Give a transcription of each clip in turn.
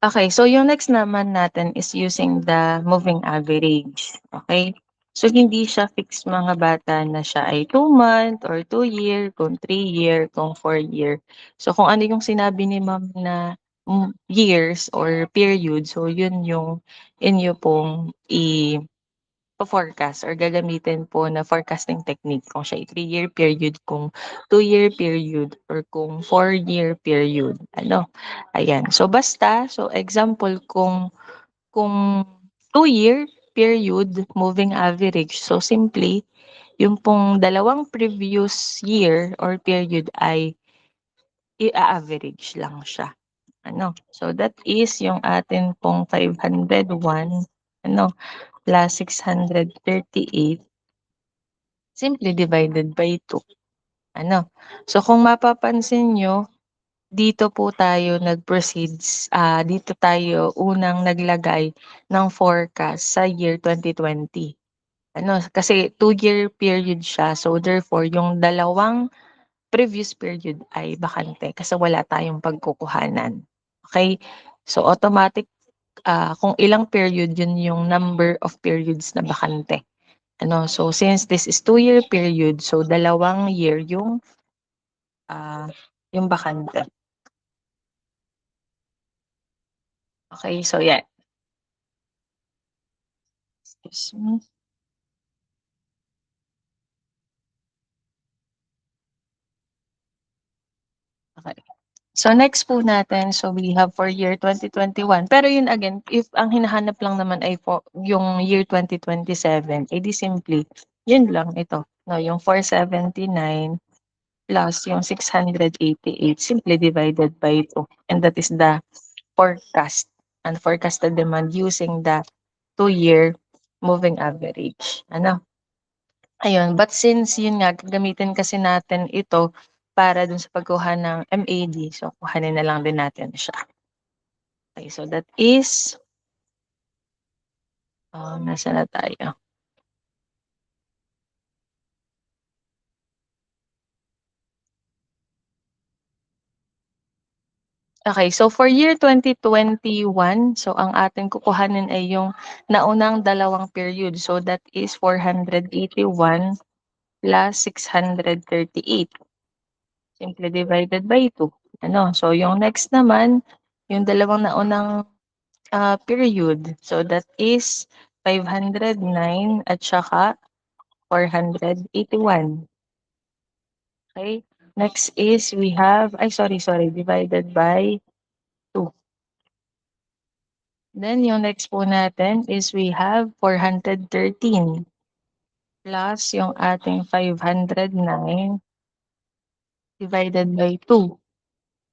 Okay, so yung next naman natin is using the moving average, okay? So hindi siya fixed mga bata na siya ay 2 month or 2 year, kung 3 year, kung 4 year. So kung ano yung sinabi ni ma'am na, years or period, so yun yung inyo pong forecast or gagamitin po na forecasting technique kung siya ay 3 year period, kung 2 year period, or kung 4 year period, ano. Ayan, so basta, so example kung 2 year period moving average, so simply yung pong dalawang previous year or period ay i-a-average lang siya, ano. So that is yung atin pong 501 ano, plus 638 simply divided by 2, ano. So kung mapapansin niyo, dito po tayo nag-proceeds, dito tayo unang naglagay ng forecast sa year 2020. Ano, kasi 2 year period siya, so therefore yung dalawang previous period ay bakante kasi wala tayong pagkukuhanan, okey? So automatic, kung ilang period yun yung number of periods na bakante. Ano, so since this is 2 year period, so dalawang year ah, yung bakante. Okay, so yan. Excuse me. Okay. So next po natin, so we have for year 2021. Pero yun again, if ang hinahanap lang naman ay yung year 2027, eh di simply, yun lang ito, no, yung 479 plus yung 688 simply divided by 2. And that is the forecast and forecasted demand using the 2 year moving average. Ano? Ayun, but since yun nga gagamitin kasi natin ito para dun sa pagkuha ng MAD, so kuhanin na lang din natin siya. Okay, so that is, nasaan na tayo? Okay, so for year 2021, so ang ating kukuhanin ay yung naunang dalawang period. So that is 481 plus 638 simply divided by 2. Ano, so yung next naman, yung dalawang naunang period. So that is 509 at saka 481. Okay? Next is we have, ay sorry, divided by 2. Then yung next po natin is we have 413 plus yung ating 509 divided by 2.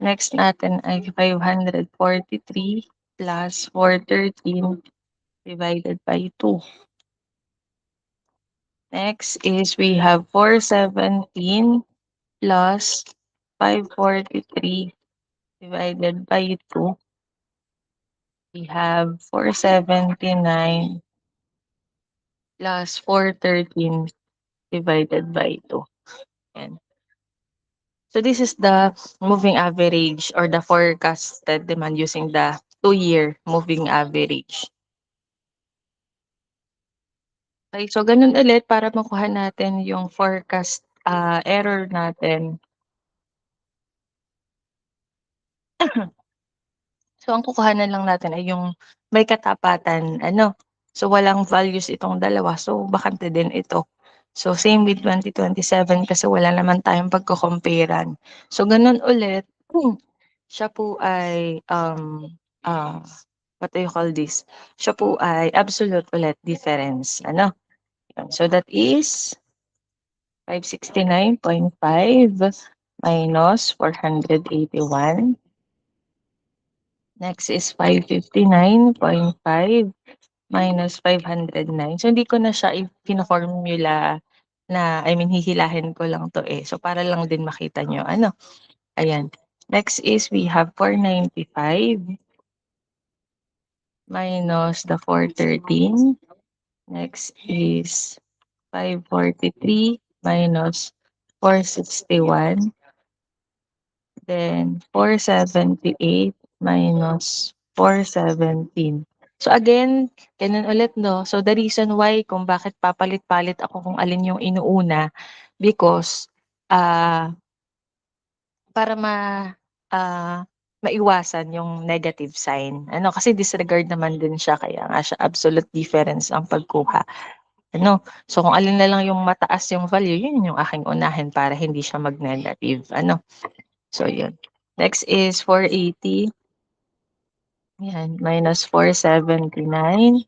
Next natin ay 543 plus 413 divided by 2. Next is we have 417 plus 543 divided by 2. We have 479 plus 413 divided by 2. Yan. So this is the moving average or the forecasted demand using the 2 year moving average. Okay, so ganun ulit para makuha natin yung forecast error natin. So ang kukuhanan lang natin ay yung may katapatan ano, so walang values itong dalawa, so bakante din ito. So same with 2027 kasi wala naman tayong pagko-comparean. So ganun ulit, siya po ay, what do you call this? Siya po ay absolute ulit difference ano. So that is 569.5 minus 481. Next is 559.5 minus 509. So hindi ko na siya fino-formula na, I mean hihilahin ko lang 'to, eh. So para lang din makita niyo ano, ayan. Next is we have 495 minus the 413. Next is 543 minus 461. Then 478 minus 417. So again, ganun ulit 'no. So the reason why kung bakit papalit-palit ako kung alin yung inuuna, because, para ah, maiwasan yung negative sign. Ano, kasi disregard naman din siya kaya nga siya absolute difference ang pagkuha, ano. So kung alin na lang yung mataas yung value, yun yung aking unahin para hindi siya mag-negative, ano. So yun. Next is 480, yan, minus 479.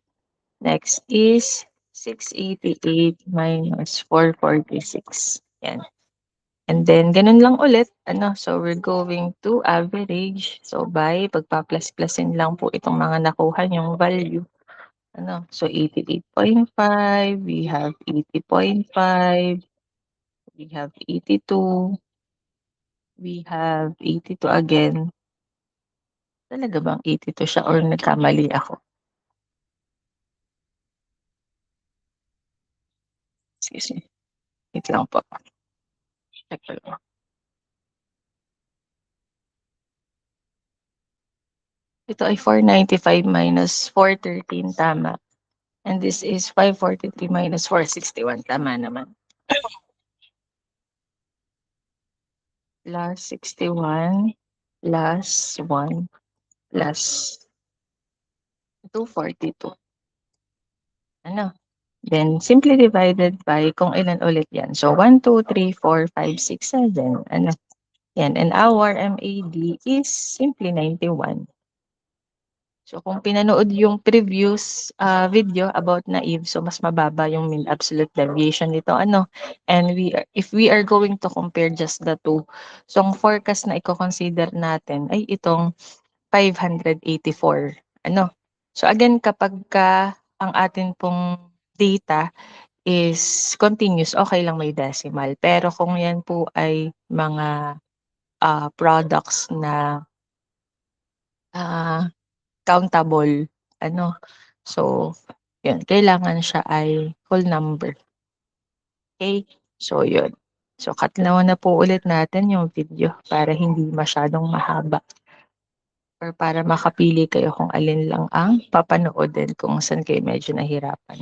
Next is 688 minus 446, yan. And then ganun lang ulit ano, so we're going to average. So by pagpa-plus-plusin lang po itong mga nakuha niyong value ano, so 88.5, we have 80.5, we have 82, we have 82 again. Talaga bang 82 siya or nagkamali ako? Excuse me, wait lang po, check ko lang. Ito ay 495 minus 413, tama. And this is 543 minus 461, tama naman. Plus 61 plus 1 plus 242. Ano? Then simply divided by kung ilan ulit yan. So 1, 2, 3, 4, 5, 6, 7. Ano? Yan. And our MAD is simply 91. So kung pinanood yung previous video about naive, so mas mababa yung mean absolute deviation nito, ano. And if we are going to compare just the two, so ang forecast na i-consider natin ay itong 584, ano. So again, kapagka ang atin pong data is continuous, okay lang may decimal. Pero kung yan po ay mga products na ah countable, ano. So, yun, kailangan siya ay whole number, okey? So yun. So katlawan na po ulit natin yung video para hindi masyadong mahaba or para makapili kayo kung alin lang ang papanoodin kung saan kayo medyo nahirapan.